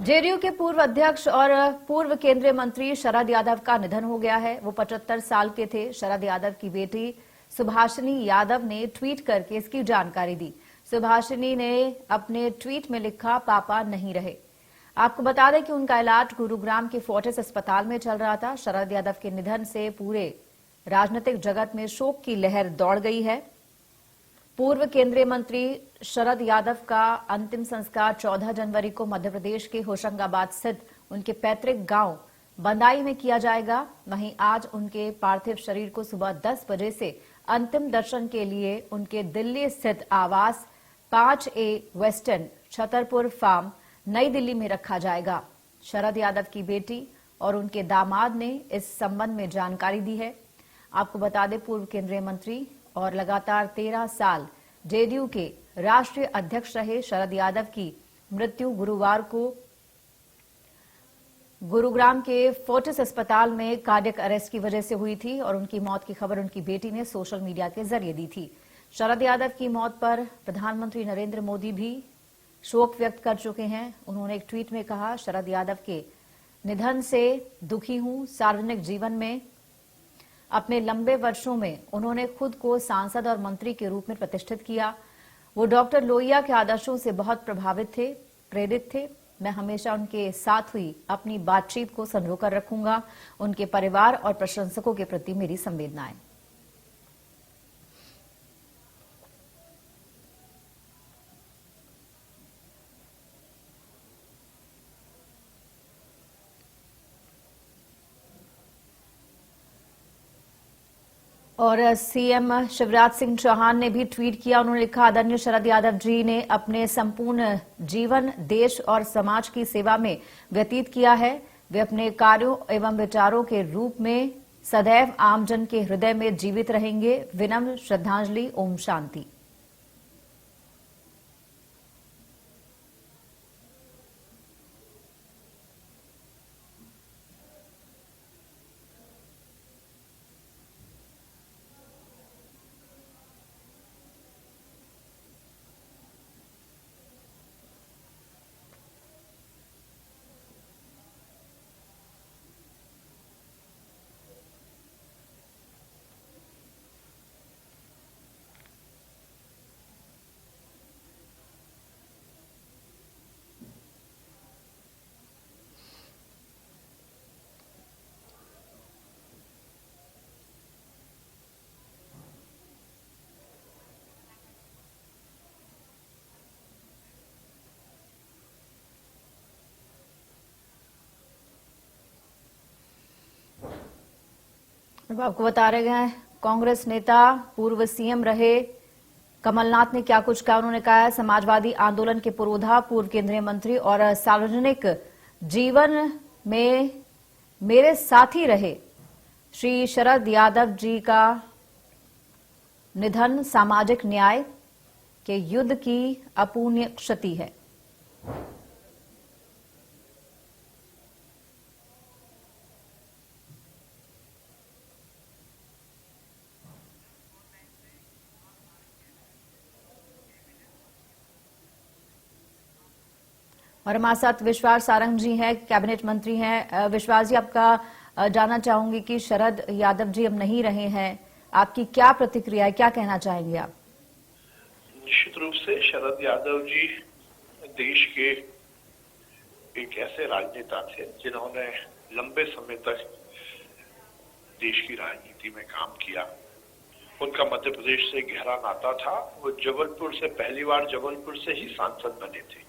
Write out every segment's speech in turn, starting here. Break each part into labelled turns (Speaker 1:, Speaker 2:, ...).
Speaker 1: JDU के पूर्व अध्यक्ष और पूर्व केंद्रीय मंत्री शरद यादव का निधन हो गया है। वो 75 साल के थे। शरद यादव की बेटी सुभाषिनी यादव ने ट्वीट करके इसकी जानकारी दी। सुभाषिनी ने अपने ट्वीट में लिखा, पापा नहीं रहे। आपको बता दें कि उनका इलाज गुरुग्राम के फोर्टिस अस्पताल में चल रहा था। शरद यादव के निधन से पूरे राजनीतिक जगत में शोक की लहर दौड़ गई है। पूर्व केंद्रीय मंत्री शरद यादव का अंतिम संस्कार 14 जनवरी को मध्य प्रदेश के होशंगाबाद स्थित उनके पैतृक गांव बंदाई में किया जाएगा। वहीं आज उनके पार्थिव शरीर को सुबह 10 बजे से अंतिम दर्शन के लिए उनके दिल्ली स्थित आवास 5A वेस्टर्न छतरपुर फार्म नई दिल्ली में रखा जाएगा। शरद यादव की बेटी और उनके दामाद ने इस संबंध में जानकारी दी है। आपको बता दें, पूर्व केंद्रीय मंत्री और लगातार 13 साल जेडीयू के राष्ट्रीय अध्यक्ष रहे शरद यादव की मृत्यु गुरुवार को गुरुग्राम के फोर्टिस अस्पताल में कार्डियक अरेस्ट की वजह से हुई थी और उनकी मौत की खबर उनकी बेटी ने सोशल मीडिया के जरिए दी थी। शरद यादव की मौत पर प्रधानमंत्री नरेंद्र मोदी भी शोक व्यक्त कर चुके हैं। उन्होंने एक ट्वीट में कहा, शरद यादव के निधन से दुखी हूं। सार्वजनिक जीवन में अपने लंबे वर्षों में उन्होंने खुद को सांसद और मंत्री के रूप में प्रतिष्ठित किया। वो डॉक्टर लोहिया के आदर्शों से बहुत प्रभावित थे, प्रेरित थे। मैं हमेशा उनके साथ हुई अपनी बातचीत को संजोकर रखूंगा। उनके परिवार और प्रशंसकों के प्रति मेरी संवेदनाएं। और सीएम शिवराज सिंह चौहान ने भी ट्वीट किया। उन्होंने लिखा, आदरणीय शरद यादव जी ने अपने संपूर्ण जीवन देश और समाज की सेवा में व्यतीत किया है। वे अपने कार्यों एवं विचारों के रूप में सदैव आमजन के हृदय में जीवित रहेंगे। विनम्र श्रद्धांजलि। ओम शांति। अब आपको बता रहे हैं, कांग्रेस नेता पूर्व सीएम रहे कमलनाथ ने क्या कुछ कहा। उन्होंने कहा है, समाजवादी आंदोलन के पुरोधा, पूर्व केंद्रीय मंत्री और सार्वजनिक जीवन में मेरे साथी रहे श्री शरद यादव जी का निधन सामाजिक न्याय के युद्ध की अपूर्णीय क्षति है। और हमारे साथ विश्वास सारंग जी हैं, कैबिनेट मंत्री हैं। विश्वास जी, आपका जानना चाहूंगी कि शरद यादव जी अब नहीं रहे हैं, आपकी क्या प्रतिक्रिया है, क्या कहना चाहेंगे आप?
Speaker 2: निश्चित रूप से शरद यादव जी देश के एक ऐसे राजनेता थे जिन्होंने लंबे समय तक देश की राजनीति में काम किया। उनका मध्य प्रदेश से गहरा नाता था। वो जबलपुर से पहली बार जबलपुर से ही सांसद बने थे।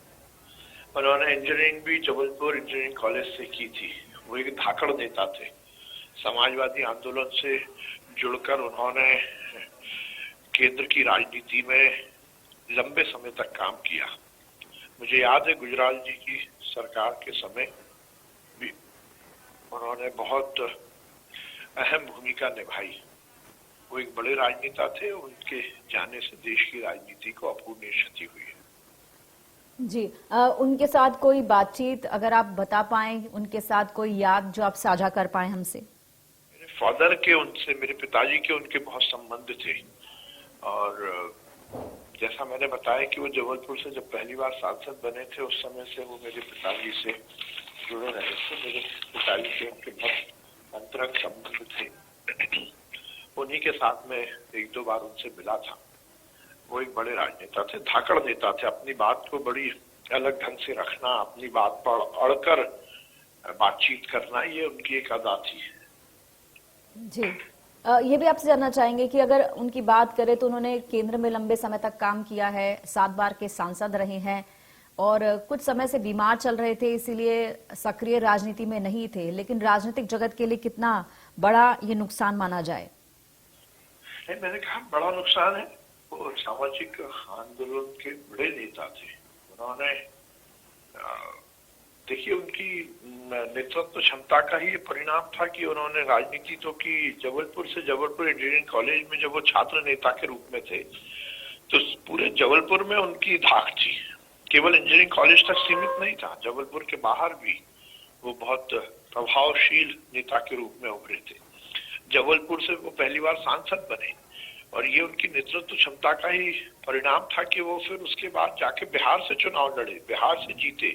Speaker 2: उन्होंने इंजीनियरिंग भी जबलपुर इंजीनियरिंग कॉलेज से की थी। वो एक धाकड़ नेता थे। समाजवादी आंदोलन से जुड़कर उन्होंने केंद्र की राजनीति में लंबे समय तक काम किया। मुझे याद है, गुजराल जी की सरकार के समय भी उन्होंने बहुत अहम भूमिका निभाई। वो एक बड़े राजनेता थे। उनके जाने से देश की राजनीति को अपूर्णीय क्षति हुई है।
Speaker 1: जी, उनके साथ कोई बातचीत अगर आप बता पाएं, उनके साथ कोई याद जो आप साझा कर पाए हमसे?
Speaker 2: मेरे फादर के, उनसे, मेरे पिताजी के, उनके बहुत संबंध थे। और जैसा मैंने बताया कि वो जबलपुर से जब पहली बार सांसद बने थे उस समय से वो मेरे पिताजी से जुड़े रहे थे। मेरे पिताजी से उनके बहुत अंतरंग संबंध थे। उन्हीं के साथ में एक दो बार उनसे मिला था। वो एक बड़े राजनेता थे, धाकड़ नेता थे। अपनी बात को बड़ी अलग ढंग से रखना, अपनी बात पर अड़कर बातचीत करना, ये उनकी एक अदा थी।
Speaker 1: जी, ये भी आपसे जानना चाहेंगे कि अगर उनकी बात करें तो उन्होंने केंद्र में लंबे समय तक काम किया है, 7 बार के सांसद रहे हैं और कुछ समय से बीमार चल रहे थे, इसीलिए सक्रिय राजनीति में नहीं थे। लेकिन राजनीतिक जगत के लिए कितना बड़ा ये नुकसान माना जाए?
Speaker 2: मैंने कहा बड़ा नुकसान है। वो सामाजिक आंदोलन के बड़े नेता थे। उन्होंने देखिए, उनकी नेतृत्व क्षमता का ही परिणाम था कि उन्होंने राजनीति तो की। जबलपुर से जबलपुर इंजीनियरिंग कॉलेज में जब वो छात्र नेता के रूप में थे तो पूरे जबलपुर में उनकी धाक थी। केवल इंजीनियरिंग कॉलेज तक सीमित नहीं था, जबलपुर के बाहर भी वो बहुत प्रभावशील नेता के रूप में उभरे थे। जबलपुर से वो पहली बार सांसद बने और ये उनकी नेतृत्व क्षमता का ही परिणाम था कि वो फिर उसके बाद जाके बिहार से चुनाव लड़े, बिहार से जीते,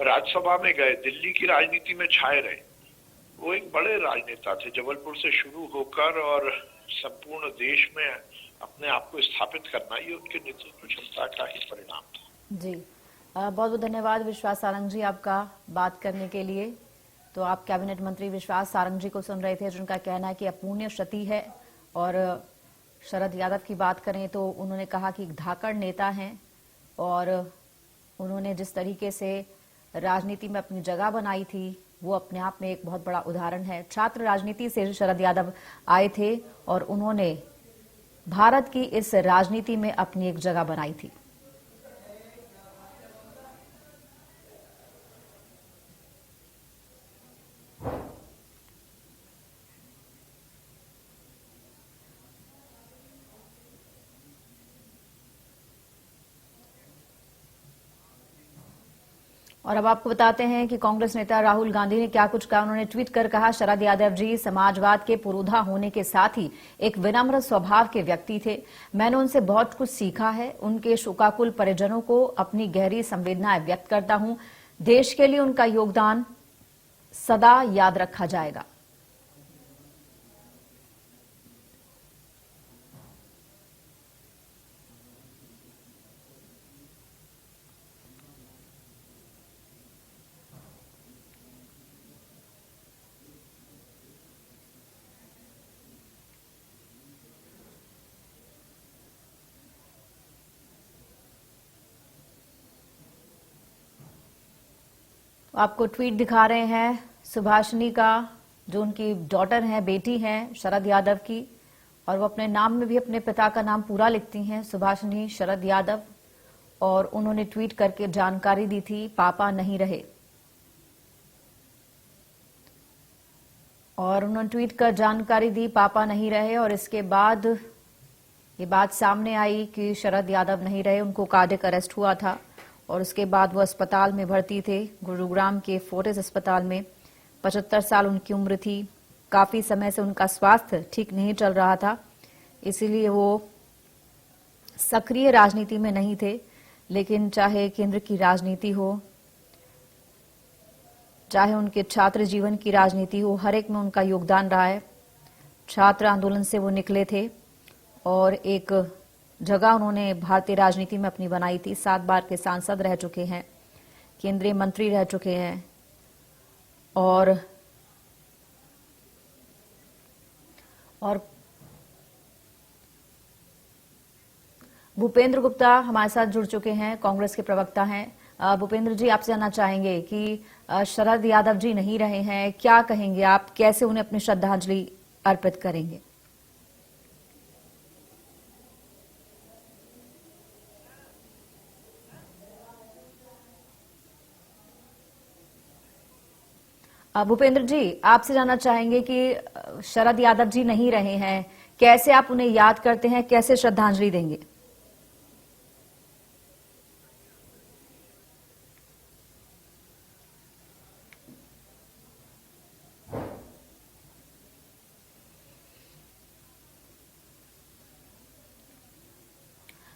Speaker 2: राज्यसभा में गए, दिल्ली की राजनीति में छाए रहे। वो एक बड़े राजनेता थे। जबलपुर से शुरू होकर और संपूर्ण देश में अपने आप को स्थापित करना, ये उनके नेतृत्व क्षमता का ही परिणाम था।
Speaker 1: जी, बहुत बहुत धन्यवाद विश्वास सारंग जी आपका बात करने के लिए। तो आप कैबिनेट मंत्री विश्वास सारंग जी को सुन रहे थे, जिनका कहना है कि अपूर्णीय क्षति है। और शरद यादव की बात करें तो उन्होंने कहा कि एक धाकड़ नेता हैं और उन्होंने जिस तरीके से राजनीति में अपनी जगह बनाई थी वो अपने आप में एक बहुत बड़ा उदाहरण है। छात्र राजनीति से शरद यादव आए थे और उन्होंने भारत की इस राजनीति में अपनी एक जगह बनाई थी। और अब आपको बताते हैं कि कांग्रेस नेता राहुल गांधी ने क्या कुछ कहा। उन्होंने ट्वीट कर कहा, शरद यादव जी समाजवाद के पुरोधा होने के साथ ही एक विनम्र स्वभाव के व्यक्ति थे। मैंने उनसे बहुत कुछ सीखा है। उनके शोकाकुल परिजनों को अपनी गहरी संवेदनाएं व्यक्त करता हूं। देश के लिए उनका योगदान सदा याद रखा जाएगा। आपको ट्वीट दिखा रहे हैं सुभाषिनी का, जो उनकी डॉटर है, बेटी हैं शरद यादव की, और वो अपने नाम में भी अपने पिता का नाम पूरा लिखती हैं, सुभाषिनी शरद यादव। और उन्होंने ट्वीट करके जानकारी दी थी, पापा नहीं रहे। और उन्होंने ट्वीट कर जानकारी दी, पापा नहीं रहे। और इसके बाद ये बात सामने आई कि शरद यादव नहीं रहे, उनको कार्डियक अरेस्ट हुआ था और उसके बाद वो अस्पताल में भर्ती थे, गुरुग्राम के फोर्टिस अस्पताल में। 75 साल उनकी उम्र थी। काफी समय से उनका स्वास्थ्य ठीक नहीं चल रहा था, इसीलिए वो सक्रिय राजनीति में नहीं थे। लेकिन चाहे केंद्र की राजनीति हो, चाहे उनके छात्र जीवन की राजनीति हो, हर एक में उनका योगदान रहा है। छात्र आंदोलन से वो निकले थे और एक जगह उन्होंने भारतीय राजनीति में अपनी बनाई थी। 7 बार के सांसद रह चुके हैं, केंद्रीय मंत्री रह चुके हैं। और भूपेंद्र गुप्ता हमारे साथ जुड़ चुके हैं, कांग्रेस के प्रवक्ता हैं। भूपेंद्र जी, आपसे जानना चाहेंगे कि शरद यादव जी नहीं रहे हैं, क्या कहेंगे आप, कैसे उन्हें अपनी श्रद्धांजलि अर्पित करेंगे? भूपेंद्र जी, आपसे जानना चाहेंगे कि शरद यादव जी नहीं रहे हैं, कैसे आप उन्हें याद करते हैं, कैसे श्रद्धांजलि देंगे?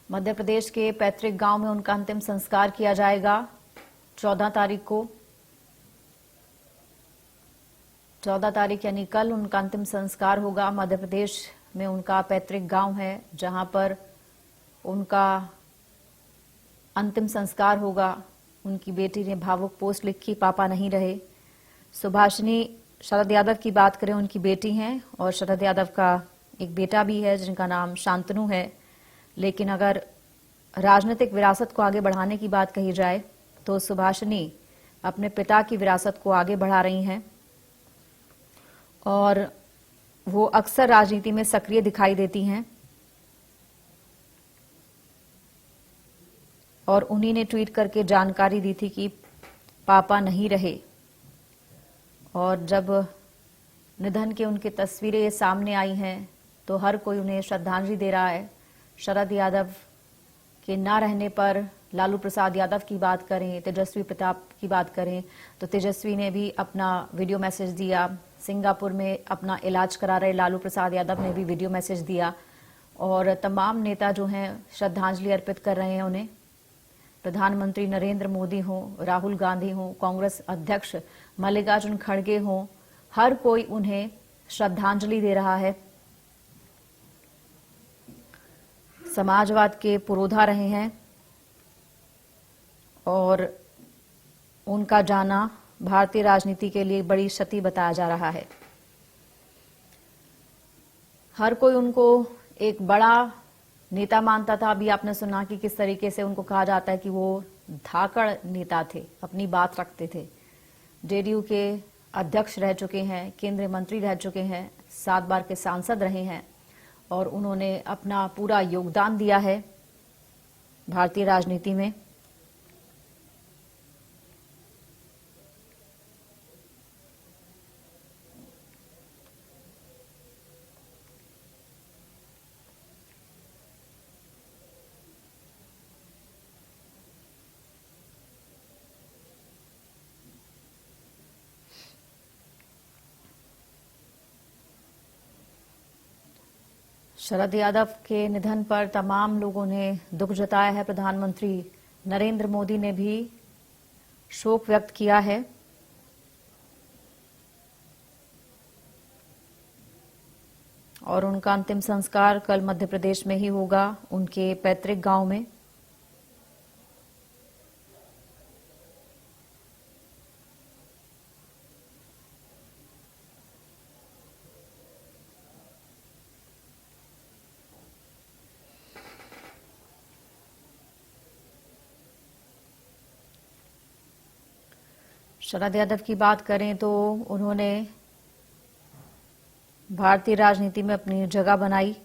Speaker 1: मध्य प्रदेश के पैतृक गांव में उनका अंतिम संस्कार किया जाएगा 14 तारीख को। 14 तारीख यानी कल उनका अंतिम संस्कार होगा। मध्य प्रदेश में उनका पैतृक गांव है जहां पर उनका अंतिम संस्कार होगा। उनकी बेटी ने भावुक पोस्ट लिखी, पापा नहीं रहे। सुभाषिनी शरद यादव की बात करें, उनकी बेटी हैं और शरद यादव का एक बेटा भी है जिनका नाम शांतनु है। लेकिन अगर राजनीतिक विरासत को आगे बढ़ाने की बात कही जाए तो सुभाषिनी अपने पिता की विरासत को आगे बढ़ा रही हैं और वो अक्सर राजनीति में सक्रिय दिखाई देती हैं। और उन्हीं ने ट्वीट करके जानकारी दी थी कि पापा नहीं रहे। और जब निधन की उनकी तस्वीरें सामने आई हैं तो हर कोई उन्हें श्रद्धांजलि दे रहा है। शरद यादव के ना रहने पर लालू प्रसाद यादव की बात करें, तेजस्वी प्रताप की बात करें तो तेजस्वी ने भी अपना वीडियो मैसेज दिया। सिंगापुर में अपना इलाज करा रहे लालू प्रसाद यादव ने भी वीडियो मैसेज दिया। और तमाम नेता जो हैं श्रद्धांजलि अर्पित कर रहे हैं उन्हें। प्रधानमंत्री नरेंद्र मोदी हों, राहुल गांधी हों, कांग्रेस अध्यक्ष मल्लिकार्जुन खड़गे हों, हर कोई उन्हें श्रद्धांजलि दे रहा है। समाजवाद के पुरोधा रहे हैं और उनका जाना भारतीय राजनीति के लिए बड़ी क्षति बताया जा रहा है। हर कोई उनको एक बड़ा नेता मानता था। अभी आपने सुना कि किस तरीके से उनको कहा जाता है कि वो धाकड़ नेता थे, अपनी बात रखते थे। जेडीयू के अध्यक्ष रह चुके हैं, केंद्रीय मंत्री रह चुके हैं, 7 बार के सांसद रहे हैं और उन्होंने अपना पूरा योगदान दिया है भारतीय राजनीति में। शरद यादव के निधन पर तमाम लोगों ने दुख जताया है। प्रधानमंत्री नरेंद्र मोदी ने भी शोक व्यक्त किया है। और उनका अंतिम संस्कार कल मध्य प्रदेश में ही होगा, उनके पैतृक गांव में। शरद यादव की बात करें तो उन्होंने भारतीय राजनीति में अपनी जगह बनाई।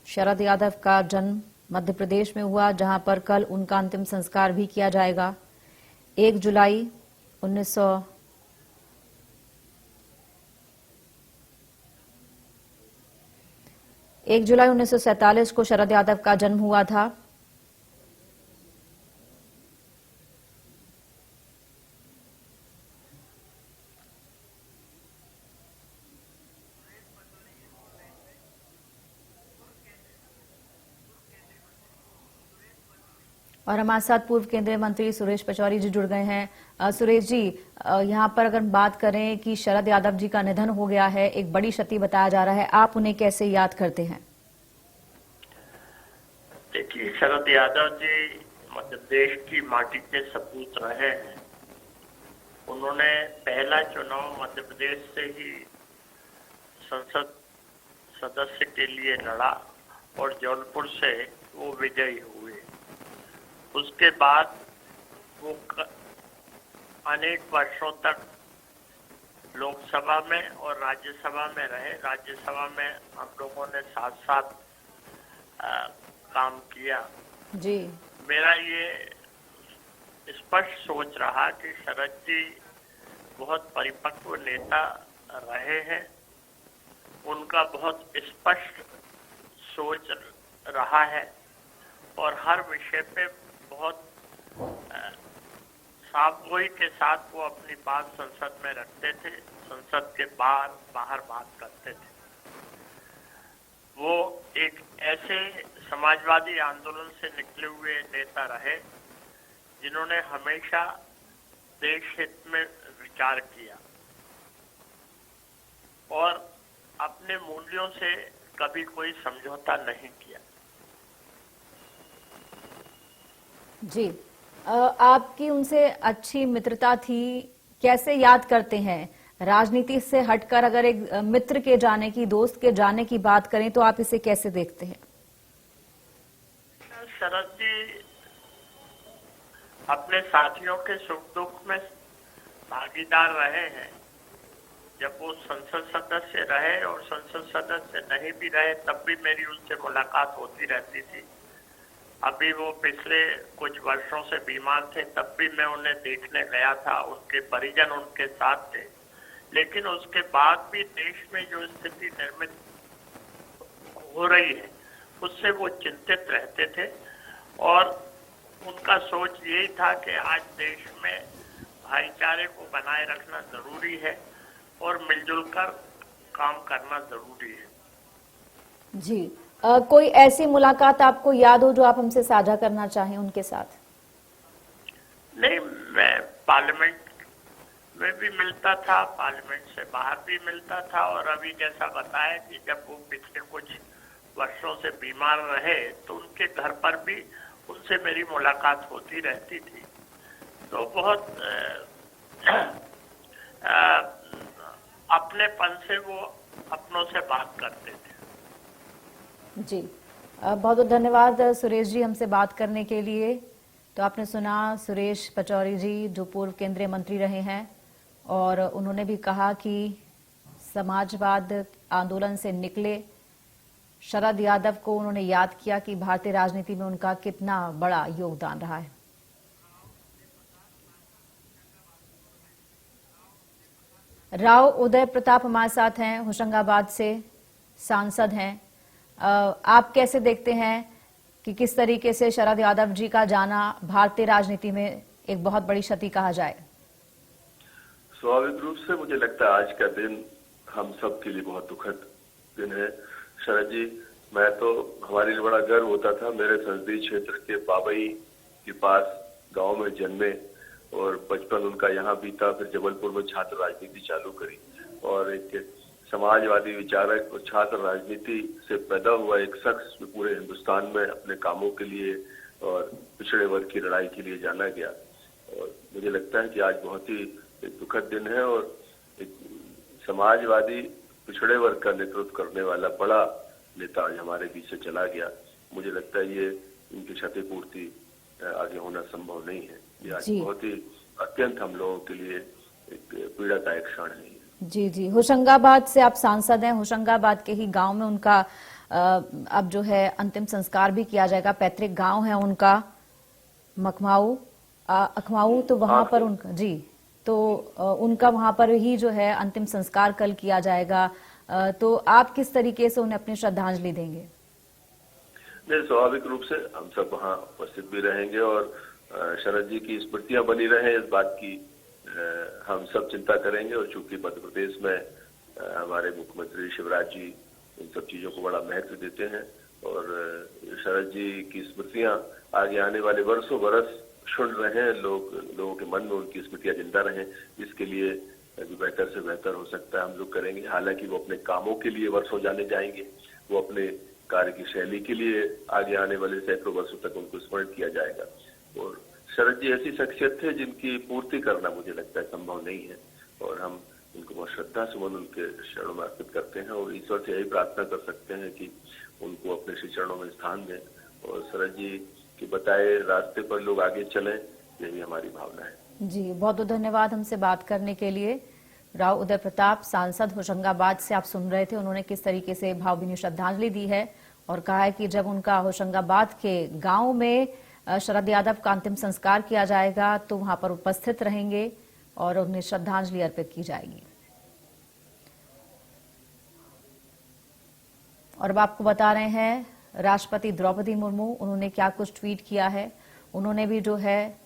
Speaker 1: शरद यादव का जन्म मध्य प्रदेश में हुआ जहां पर कल उनका अंतिम संस्कार भी किया जाएगा। 1 जुलाई 1947 को शरद यादव का जन्म हुआ था। और हमारे साथ पूर्व केंद्रीय मंत्री सुरेश पचौरी जी जुड़ गए हैं। सुरेश जी, यहाँ पर अगर बात करें कि शरद यादव जी का निधन हो गया है, एक बड़ी क्षति बताया जा रहा है, आप उन्हें कैसे याद करते हैं?
Speaker 3: देखिए, शरद यादव जी मध्य प्रदेश की माटी के सपूत रहे हैं। उन्होंने पहला चुनाव मध्य प्रदेश से ही संसद सदस्य के लिए लड़ा और जौनपुर से वो विजयी हुए। उसके बाद वो अनेक वर्षों तक लोकसभा में और राज्यसभा में रहे। राज्यसभा में हम लोगों ने साथ साथ काम किया
Speaker 1: जी।
Speaker 3: मेरा ये स्पष्ट सोच रहा कि शरद जी बहुत परिपक्व नेता रहे हैं। उनका बहुत स्पष्ट सोच रहा है और हर विषय पे बहुत साफगोई के साथ वो अपनी बात संसद में रखते थे। संसद के बाहर बात करते थे। वो एक ऐसे समाजवादी आंदोलन से निकले हुए नेता रहे जिन्होंने हमेशा देश हित में विचार किया और अपने मूल्यों से कभी कोई समझौता नहीं किया।
Speaker 1: जी, आपकी उनसे अच्छी मित्रता थी, कैसे याद करते हैं? राजनीति से हटकर अगर एक मित्र के जाने की, दोस्त के जाने की बात करें तो आप इसे कैसे देखते हैं?
Speaker 3: शरद जी अपने साथियों के सुख दुख में भागीदार रहे हैं। जब वो संसद सदस्य रहे और संसद सदस्य नहीं भी रहे तब भी मेरी उनसे मुलाकात होती रहती थी। अभी वो पिछले कुछ वर्षों से बीमार थे, तब भी मैं उन्हें देखने गया था। उनके परिजन उनके साथ थे, लेकिन उसके बाद भी देश में जो स्थिति निर्मित हो रही है उससे वो चिंतित रहते थे और उनका सोच यही था कि आज देश में भाईचारे को बनाए रखना जरूरी है और मिलजुल कर काम करना जरूरी है।
Speaker 1: जी, कोई ऐसी मुलाकात आपको याद हो जो आप हमसे साझा करना चाहें उनके साथ?
Speaker 3: नहीं, मैं पार्लियामेंट में भी मिलता था, पार्लियामेंट से बाहर भी मिलता था और अभी जैसा बताया कि जब वो पिछले कुछ वर्षों से बीमार रहे तो उनके घर पर भी उनसे मेरी मुलाकात होती रहती थी। तो बहुत अपनेपन से वो अपनों से बात करते थे।
Speaker 1: जी, बहुत बहुत धन्यवाद सुरेश जी हमसे बात करने के लिए। तो आपने सुना सुरेश पचौरी जी जो पूर्व केंद्रीय मंत्री रहे हैं और उन्होंने भी कहा कि समाजवाद आंदोलन से निकले शरद यादव को उन्होंने याद किया कि भारतीय राजनीति में उनका कितना बड़ा योगदान रहा है। राव उदय प्रताप हमारे साथ हैं, होशंगाबाद से सांसद हैं। आप कैसे देखते हैं कि किस तरीके से शरद यादव जी का जाना भारतीय राजनीति में एक बहुत बड़ी क्षति कहा जाए?
Speaker 4: स्वाभाविक रूप से मुझे लगता है आज का दिन हम सब के लिए बहुत दुखद दिन है। शरद जी, मैं तो हमारे लिए बड़ा गर्व होता था, मेरे संसदीय क्षेत्र के बाबई के पास गांव में जन्मे और बचपन उनका यहाँ बीता, फिर जबलपुर में छात्र राजनीति चालू करी और एक समाजवादी विचारक और छात्र राजनीति से पैदा हुआ एक शख्स पूरे हिंदुस्तान में अपने कामों के लिए और पिछड़े वर्ग की लड़ाई के लिए जाना गया। और मुझे लगता है कि आज बहुत ही एक दुखद दिन है और एक समाजवादी पिछड़े वर्ग का नेतृत्व करने वाला बड़ा नेता आज हमारे बीच से चला गया। मुझे लगता है ये इनकी क्षतिपूर्ति आगे होना संभव नहीं है। ये आज बहुत ही अत्यंत हम लोगों के लिए एक पीड़ादायक क्षण है।
Speaker 1: जी जी, होशंगाबाद से आप सांसद हैं, होशंगाबाद के ही गांव में उनका अब जो है अंतिम संस्कार भी किया जाएगा। पैतृक गांव है उनका अखमाऊ, तो वहां पर उनका तो उनका वहां पर ही जो है अंतिम संस्कार कल किया जाएगा। तो आप किस तरीके से उन्हें अपनी श्रद्धांजलि देंगे?
Speaker 4: स्वाभाविक रूप से हम सब वहाँ उपस्थित भी रहेंगे और शरद जी की स्मृतियां बनी रहे इस बात की हम सब चिंता करेंगे। और चूंकि मध्य प्रदेश में हमारे मुख्यमंत्री शिवराज जी इन सब चीजों को बड़ा महत्व देते हैं और शरद जी की स्मृतियां आगे आने वाले वर्षों बरस सुन रहे हैं, लोगों के मन में उनकी स्मृतियां जिंदा रहें, इसके लिए बेहतर से बेहतर हो सकता है हम लोग करेंगे। हालांकि वो अपने कामों के लिए वर्षों जाने जाएंगे, वो अपने कार्य की शैली के लिए आगे आने वाले सैकड़ों वर्षों तक उनको स्मरण किया जाएगा। और शरद जी ऐसी शख्सियत थे जिनकी पूर्ति करना मुझे लगता है संभव नहीं है और हम उनको बहुत श्रद्धा सुमन उनके चरणों में अर्पित करते हैं और ईश्वर से यही प्रार्थना कर सकते हैं कि उनको अपने श्री चरणों में स्थान दें और शरद जी के बताए रास्ते पर लोग आगे चलें, यही हमारी भावना है।
Speaker 1: जी, बहुत बहुत धन्यवाद हमसे बात करने के लिए। राव उदय प्रताप सांसद होशंगाबाद से आप सुन रहे थे, उन्होंने किस तरीके से भावभीनी श्रद्धांजलि दी है और कहा है कि जब उनका होशंगाबाद के गांव में शरद यादव का अंतिम संस्कार किया जाएगा तो वहां पर उपस्थित रहेंगे और उन्हें श्रद्धांजलि अर्पित की जाएगी। और अब आपको बता रहे हैं राष्ट्रपति द्रौपदी मुर्मू, उन्होंने क्या कुछ ट्वीट किया है। उन्होंने भी जो है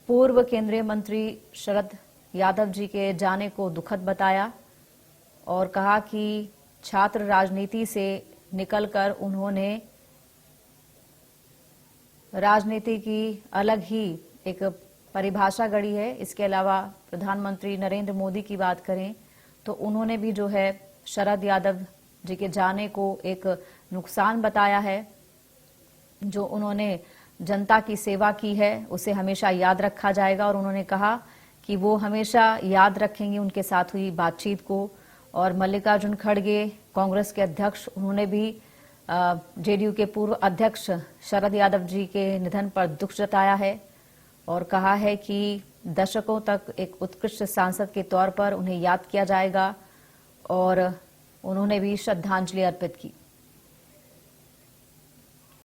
Speaker 1: पूर्व केंद्रीय मंत्री शरद यादव जी के जाने को दुखद बताया और कहा कि छात्र राजनीति से निकलकर उन्होंने राजनीति की अलग ही एक परिभाषा गढ़ी है। इसके अलावा प्रधानमंत्री नरेंद्र मोदी की बात करें तो उन्होंने भी जो है शरद यादव जी के जाने को एक नुकसान बताया है। जो उन्होंने जनता की सेवा की है उसे हमेशा याद रखा जाएगा और उन्होंने कहा कि वो हमेशा याद रखेंगे उनके साथ हुई बातचीत को। और मल्लिकार्जुन खड़गे कांग्रेस के अध्यक्ष, उन्होंने भी जेडीयू के पूर्व अध्यक्ष शरद यादव जी के निधन पर दुख जताया है और कहा है कि दशकों तक एक उत्कृष्ट सांसद के तौर पर उन्हें याद किया जाएगा और उन्होंने भी श्रद्धांजलि अर्पित की।